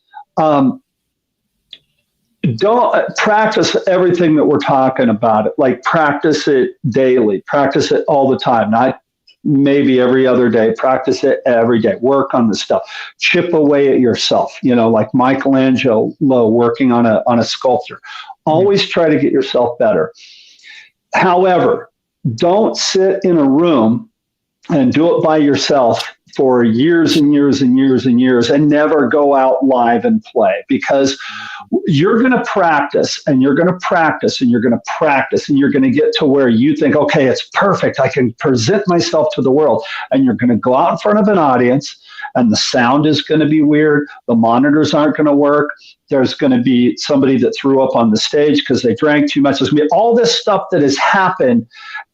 Don't practice everything that we're talking about. Like practice it daily, practice it all the time, not maybe every other day, practice it every day, work on the stuff, chip away at yourself, like Michelangelo working on a sculpture. Always try to get yourself better. However, don't sit in a room and do it by yourself for years and years and years and years and never go out live and play, because you're going to practice and you're going to practice and you're going to practice and you're going to get to where you think, okay, it's perfect. I can present myself to the world. And you're going to go out in front of an audience and the sound is going to be weird. The monitors aren't going to work. There's going to be somebody that threw up on the stage because they drank too much. There's going to be all this stuff that has happened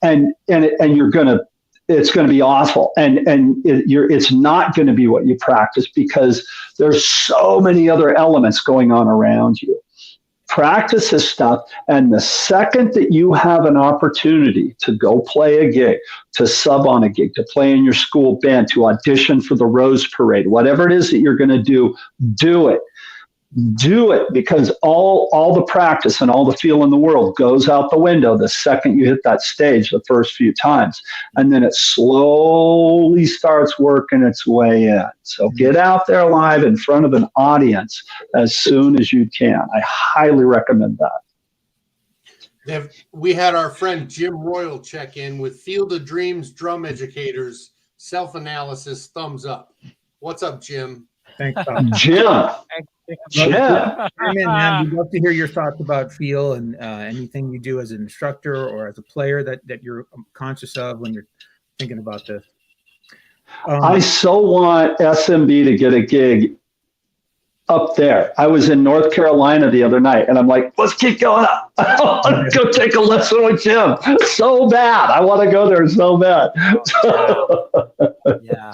and you're going to it's going to be awful, and it's not going to be what you practice because there's so many other elements going on around you. Practice this stuff, and the second that you have an opportunity to go play a gig, to sub on a gig, to play in your school band, to audition for the Rose Parade, whatever it is that you're going to do it. Do it, because all the practice and all the feel in the world goes out the window the second you hit that stage the first few times, and then it slowly starts working its way in. So get out there live in front of an audience as soon as you can. I highly recommend that. We had our friend Jim Royal check in with Field of Dreams drum educators, self-analysis, thumbs up. What's up, Jim? Thanks, Tom. Jim. Yeah, man, we'd love to hear your thoughts about feel and anything you do as an instructor or as a player that you're conscious of when you're thinking about this. I so want SMB to get a gig up there. I was in North Carolina the other night, and I'm like, let's keep going up. Let's go take a lesson with Jim. So bad. I want to go there so bad. Yeah.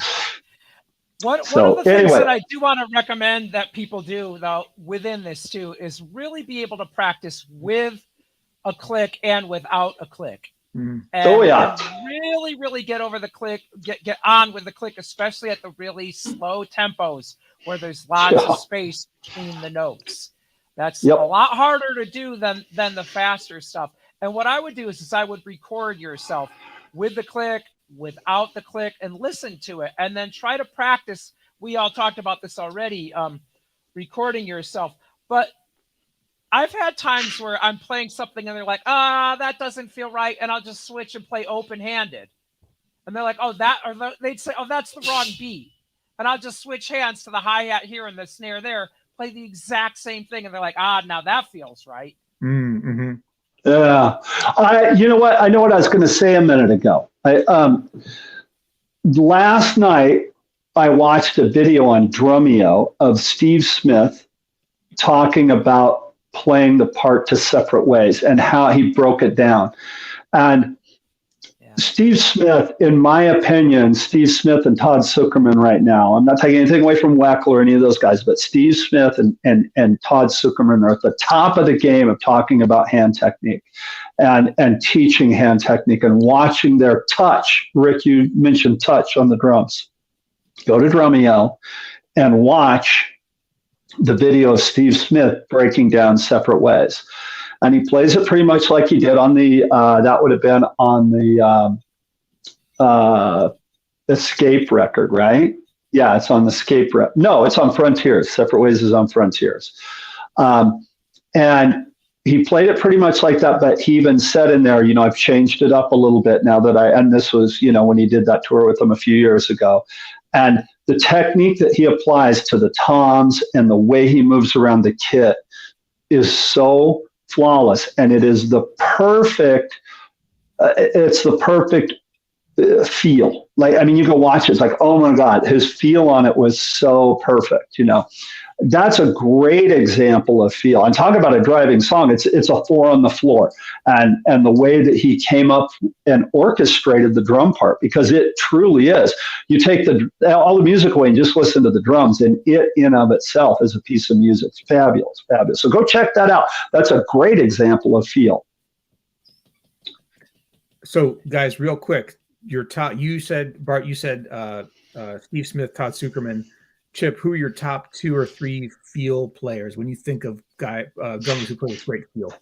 One of the things that I do want to recommend that people do, though, within this too, is really be able to practice with a click and without a click. Mm. And really, really get over the click, get on with the click, especially at the really slow tempos where there's lots of space between the notes. That's a lot harder to do than the faster stuff. And what I would do is I would record yourself with the click, without the click, and listen to it, and then try to practice. We all talked about this already, recording yourself. But I've had times where I'm playing something and they're like, that doesn't feel right, and I'll just switch and play open-handed. And they're like, they'd say, that's the wrong beat. And I'll just switch hands to the hi-hat here and the snare there, play the exact same thing, and they're like, now that feels right. Mm-hmm. Yeah. You know what? I know what I was going to say a minute ago. Last night, I watched a video on Drumeo of Steve Smith talking about playing the part to Separate Ways and how he broke it down. And Steve Smith, in my opinion, Steve Smith and Todd Zuckerman right now, I'm not taking anything away from Weckler or any of those guys, but Steve Smith and Todd Zuckerman are at the top of the game of talking about hand technique and teaching hand technique and watching their touch. Rick, you mentioned touch on the drums. Go to Drumeo and watch the video of Steve Smith breaking down Separate Ways. And he plays it pretty much like he did on the, that would have been on the Escape record, right? Yeah, it's on the Escape record. No, it's on Frontiers. Separate Ways is on Frontiers. And he played it pretty much like that, but he even said in there, I've changed it up a little bit now that and this was, when he did that tour with them a few years ago. And the technique that he applies to the toms and the way he moves around the kit is so flawless, and it is the perfect feel. You go watch it, it's like, oh my God, his feel on it was so perfect. That's a great example of feel. And talk about a driving song. It's a 4 on the floor, and the way that he came up and orchestrated the drum part, because it truly is. You take all the music away and just listen to the drums, and it in of itself is a piece of music. It's fabulous, fabulous. So go check that out. That's a great example of feel. So guys, real quick, you said, Bart, Steve Smith, Todd Zuckerman. Chip, who are your top 2 or 3 feel players when you think of drummers who play with great feel?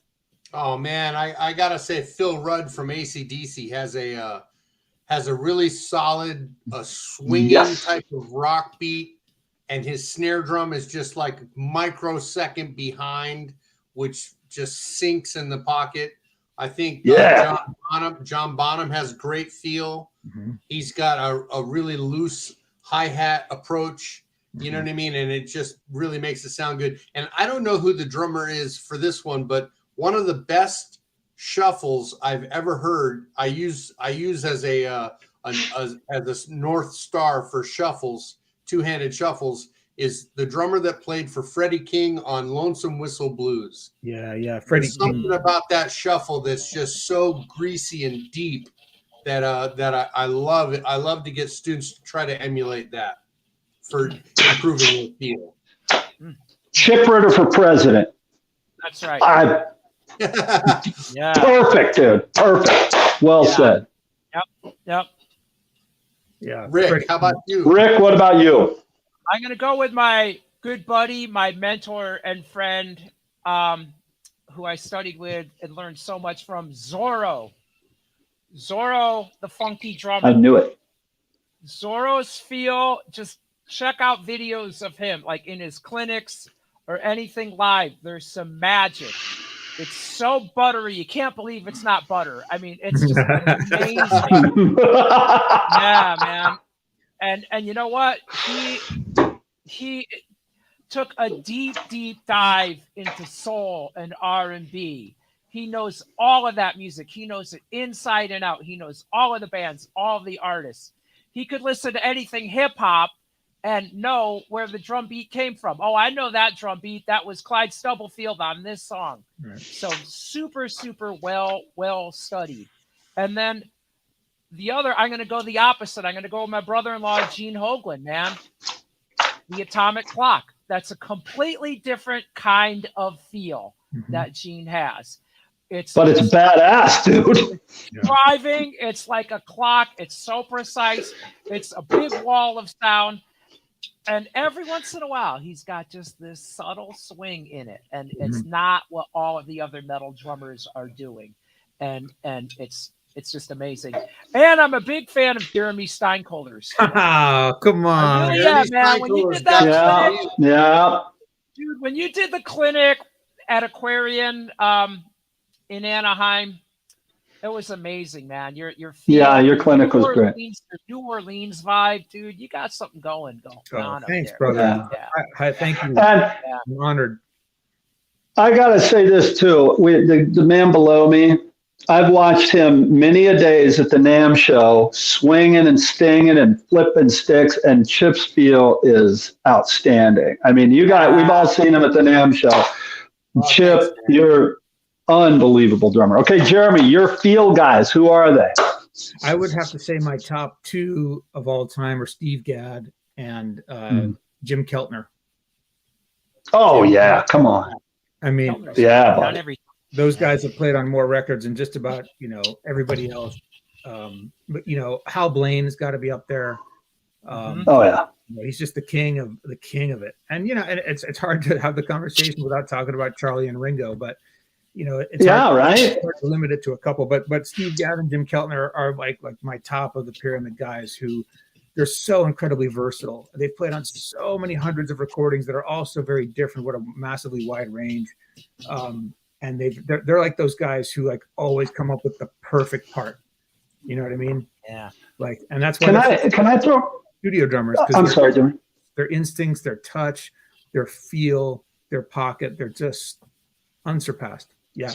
Oh man, I gotta say Phil Rudd from AC/DC has a really solid swinging type of rock beat, and his snare drum is just like microsecond behind, which just sinks in the pocket. I think John Bonham has great feel. Mm-hmm. He's got a really loose hi-hat approach. You know what I mean? And it just really makes it sound good. And I don't know who the drummer is for this one, but one of the best shuffles I've ever heard, I use as a North Star for shuffles, two-handed shuffles, is the drummer that played for Freddie King on Lonesome Whistle Blues. Yeah, Freddie King. Something about that shuffle that's just so greasy and deep that I love it. I love to get students to try to emulate that for improving their feel. Chip Ritter for president. That's right. Yeah. Perfect, dude. Perfect. Well said. Yep. Yeah. Rick, how about you? Rick, what about you? I'm going to go with my good buddy, my mentor and friend, who I studied with and learned so much from, Zorro. Zorro, the funky drummer. I knew it. Zorro's feel, just check out videos of him, like in his clinics or anything live. There's some magic. It's so buttery. You can't believe it's not butter. I mean, it's just amazing. Yeah, man. And you know what? He took a deep dive into soul and R&B. He knows all of that music. He knows it inside and out. He knows all of the bands, all of the artists. He could listen to anything hip hop and know where the drum beat came from. Oh, I know that drum beat. That was Clyde Stubblefield on this song. Right. So super, super well studied. And then the other, I'm going to go the opposite. I'm going to go with my brother-in-law, Gene Hoglan, man. The Atomic Clock. That's a completely different kind of feel that Gene has. It's badass, dude. Driving. It's like a clock. It's so precise. It's a big wall of sound. And every once in a while, he's got just this subtle swing in it. And it's not what all of the other metal drummers are doing. And it's just amazing. And I'm a big fan of Jeremy Steinkolder's. Oh, come on. Really, yeah, man. When you did that clinic, dude, when you did the clinic at Aquarian in Anaheim, it was amazing, man. Your clinic was great. Your New Orleans vibe, dude. You got something going on thanks, up there. brother. I thank you. And I'm honored. I gotta say this too. The man below me, I've watched him many a days at the NAMM show, swinging and stinging and flipping sticks, and Chip's feel is outstanding. I mean, we've all seen him at the NAMM show. Chip, thanks, you're unbelievable drummer. Okay, Jeremy, your feel guys, who are they? I would have to say my top two of all time are Steve Gadd and Jim Keltner. Oh, yeah, come on. I mean, those guys have played on more records than just about, everybody else. But, Hal Blaine's got to be up there. Oh, yeah. He's just the king of it. And, and it's hard to have the conversation without talking about Charlie and Ringo, but it's hard to limit it to a couple, but Steve Gadd and Jim Keltner are like my top of the pyramid guys who they're so incredibly versatile. They've played on so many hundreds of recordings that are all so very different. What a massively wide range. And they're like those guys who like always come up with the perfect part. You know what I mean? Yeah. Like, and that's why can I throw studio drummers? I'm sorry, Jimmy. Their instincts, their touch, their feel, their pocket, they're just unsurpassed. Yeah.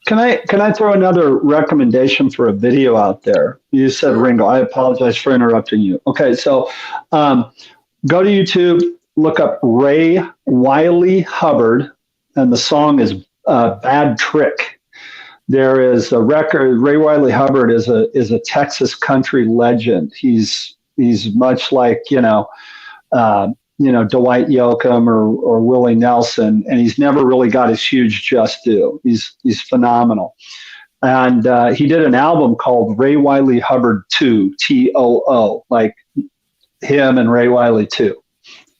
Can I throw another recommendation for a video out there? You said Ringo. I apologize for interrupting you. Okay, so go to YouTube, look up Ray Wiley Hubbard, and the song is "Bad Trick." There is a record. Ray Wiley Hubbard is a Texas country legend. He's much like Dwight Yoakam or Willie Nelson, and he's never really got his huge just due. He's phenomenal. And he did an album called Ray Wiley Hubbard 2, TOO, like him and Ray Wiley 2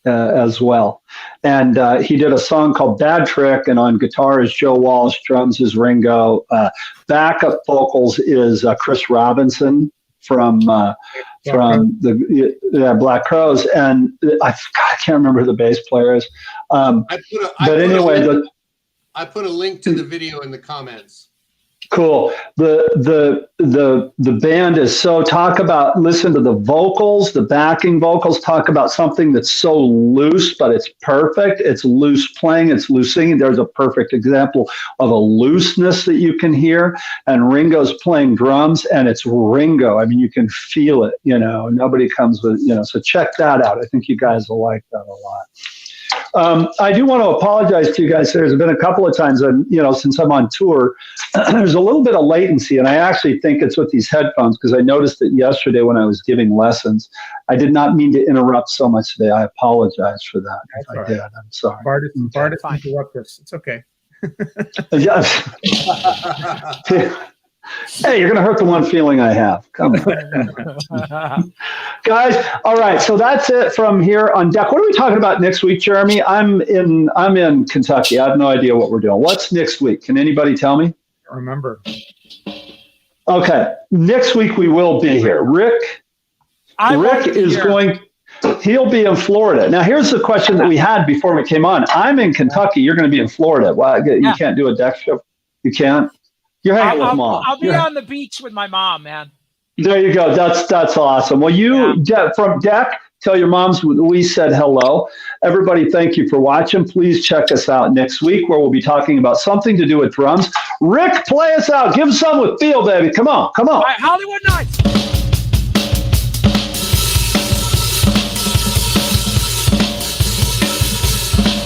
as well. And he did a song called Bad Trick, and on guitar is Joe Walsh, drums is Ringo. Backup vocals is Chris Robinson from the Black Crowes, and I can't remember who the bass player is. I put a link to the video in the comments. Cool. The band is listen to the vocals, the backing vocals, talk about something that's so loose, but it's perfect. It's loose playing, it's loose singing. There's a perfect example of a looseness that you can hear. And Ringo's playing drums, and it's Ringo. I mean, you can feel it, nobody comes with, so check that out. I think you guys will like that a lot. I do want to apologize to you guys. There's been a couple of times, since I'm on tour, there's a little bit of latency, and I actually think it's with these headphones because I noticed it yesterday when I was giving lessons. I did not mean to interrupt so much today. I apologize for that. If I did, I'm sorry. Bart interrupt us. It's okay. Hey, you're going to hurt the one feeling I have. Come on. Guys, all right, so that's it from here on deck. What are we talking about next week, Jeremy? I'm in Kentucky. I have no idea what we're doing. What's next week? Can anybody tell me? I remember. Okay, next week we will be here. Rick is going, he'll be in Florida. Now, here's the question that we had before we came on. I'm in Kentucky. You're going to be in Florida. Why? You can't do a deck show? You can't? You're hanging with Mom. I'll be on the beach with my mom, man. There you go. That's awesome. Well, from Deck, tell your moms we said hello. Everybody, thank you for watching. Please check us out next week where we'll be talking about something to do with drums. Rick, play us out. Give us something with feel, baby. Come on. All right, Hollywood Nights.